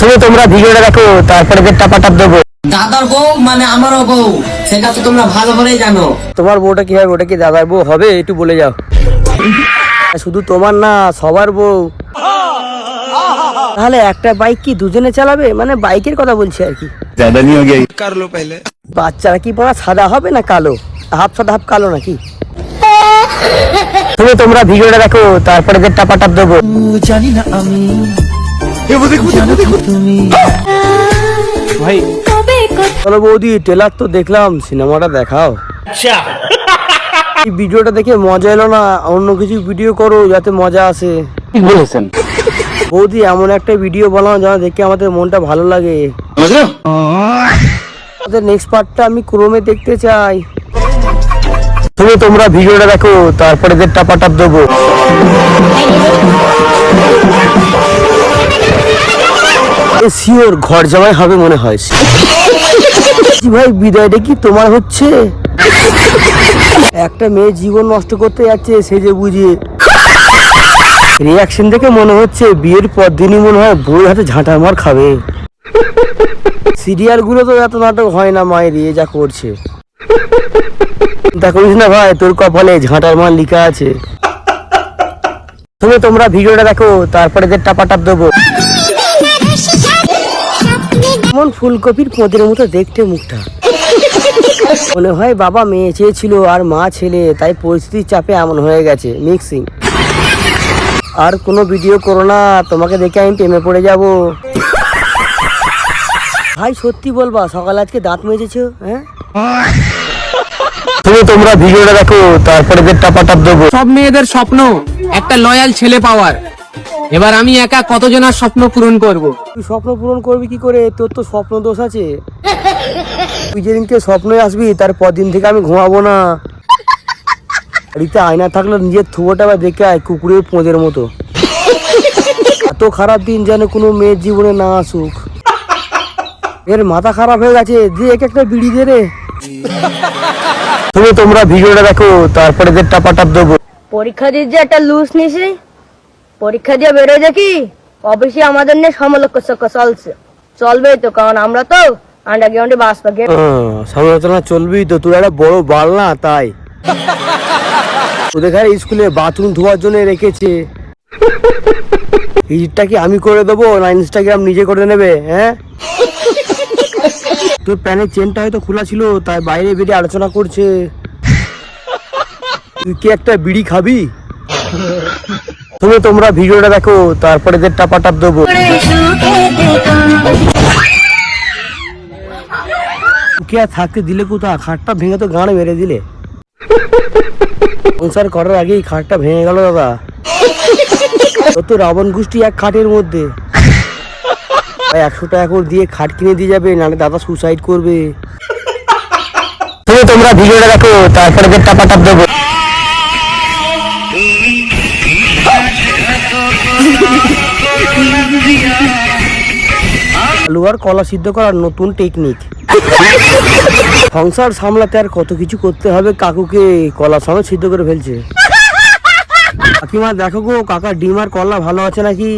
তুমি তোমরা ভিডিওটা দেখো, তারপরে যে টাপাটাপ দেবো। দাদার বউ মানে আমারও বউ, সেটা তো তোমরা ভালো করেই জানো। তোমার বউটা কি হবে? ওটা কি দাদার বউ হবে? একটু বলে যাও। শুধু তোমার না, সবার বউ। তাহলে একটা বাইক কি দুজনে চালাবে? মানে বাইকের কথা বলছি আর কি। বাচ্চারা কি পড়া সাদা হবে না কালো? হাফ সাদা হাফ কালো নাকি? তুমি তোমরা ভিডিওটা দেখো, তারপরে যে টাপাটাপ দেবো। জানি না আমি তুমি ভাই চলো বৌদি, ট্রেলার তো দেখলাম, সিনেমাটা দেখাও। এই ভিডিওটা দেখে মজা এলো না, অন্য কিছু ভিডিও করো যাতে মজা আসে। ঠিক বলেছেন বৌদি, এমন একটা ভিডিও বানাও যেন দেখে আমাদের মনটা ভালো লাগে। আমাদের নেক্সট পার্টটা আমি ক্রোমে দেখতে চাই। তুমি তোমরা ভিডিওটা দেখো, তারপরে যে টাপাটাপ দেবো। শিওর ঘর জামাই হবে মনে হয়। ভাই বিদায়টা কি তোমার হচ্ছে? একটা মেয়ে জীবন নষ্ট করতে যাচ্ছে সেজে বুঝিয়ে। রিয়াকশন দেখে মনে হচ্ছে বিয়ের পর দিনই মনে হয় বউয়ের হাতে ঝাঁটার মার খাবে। সিরিয়াল গুলো তো এত নাটক হয় না, মায়ের ইয়ে যা করছে। দেখো না ভাই, তোর কপালে ঝাঁটার মার লিখা আছে। তুমি তোমরা ভিডিওটা দেখো, তারপরে যে টাপাটাপ দেবো। এমন ফুলকপির পোঁদের মতো দেখতে মুখটা। মনে হয় বাবা মেয়ে চেয়েছিল আর মা ছেলে, তাই পরিস্থিতির চাপে এমন হয়ে গেছে মিক্সিং। আর কোনো ভিডিও করো না, তোমাকে দেখে আমি প্রেমে পড়ে যাব। ভাই সত্যি বলবা, সকালে আজকে দাঁত মেজেছো? হ্যাঁ তুমি তোমরা ভিডিওটা দেখো, তারপরে যে টাপাটাপ দেবো। সব মেয়েদের স্বপ্ন একটা লয়াল ছেলে পাওয়ার। এবার আমি একা কতজনের স্বপ্ন পূরণ করব। তুই স্বপ্ন পূরণ করবি কি করে? তোর তো স্বপ্ন দোষ আছে। তুই যেদিনকে স্বপ্নে আসবি তার পর দিন থেকে আমি ঘুমাবো না। বাড়িতে আয়না থাকলে নিজের থুবোটা বা দেখে আয়, কুকুরের পোঁদের মতো। এত খারাপ দিন যেন কোনো মেয়ের জীবনে না আসুক। এর মাথা খারাপ হয়ে গেছে, দিয়ে এক একটা বিড়ি দে রে। তুমি তোমরা ভিডিওটা দেখো, তারপরে যে টাপাটাপ দেবো। পরীক্ষা দিয়ে যে একটা লুজ নিছি, পরীক্ষা দিয়ে বেরোয় দেখি অবশ্যই আমাদের নিয়ে সমালোচনা চলবেই তো, কারণ আমরা তো আন্ডারগ্রাউন্ডে বাস পাকে। সমালোচনা চলবেই তো, তোর একটা বড় বাল না তাই। ওদের স্কুলে বাথরুম ধোয়ার জন্য রেখেছে। এইটা কি আমি করে দেবো না ইনস্টাগ্রাম নিজে করে নেবে? হ্যাঁ, তোর প্যানের চেনটা হয়তো খোলা ছিল, তাই বাইরে বেরিয়ে আলোচনা করছে। তুই কি একটা বিড়ি খাবি? তুমি তোমরা ভিডিওটা দেখো, তারপরে যে টাপাটাপ দেবো। কি আর থাকতে দিলে কোথা, খাটটা ভেঙে তো গাঁড়ে মেরে দিলে। সংসার করার আগেই খাটটা ভেঙে গেল দাদা। তো রাবণ গোষ্ঠী এক খাটের মধ্যে। 100 টাকা করে দিয়ে খাট কিনে দিয়ে যাবে, নাহলে দাদা সুসাইড করবে। তুমি তোমরা ভিডিওটা দেখো, তারপরে যে টাপাটাপ দেবো। আলু আর কলা সিদ্ধ করার নতুন টেকনিক। সংসার সামলাতে আর কত কিছু করতে হবে কাকুকে, কলা সমেত সিদ্ধ করে ফেলছে। কাকিমা দেখো গো, কাকা ডিম আর কলা ভালো আছে নাকি?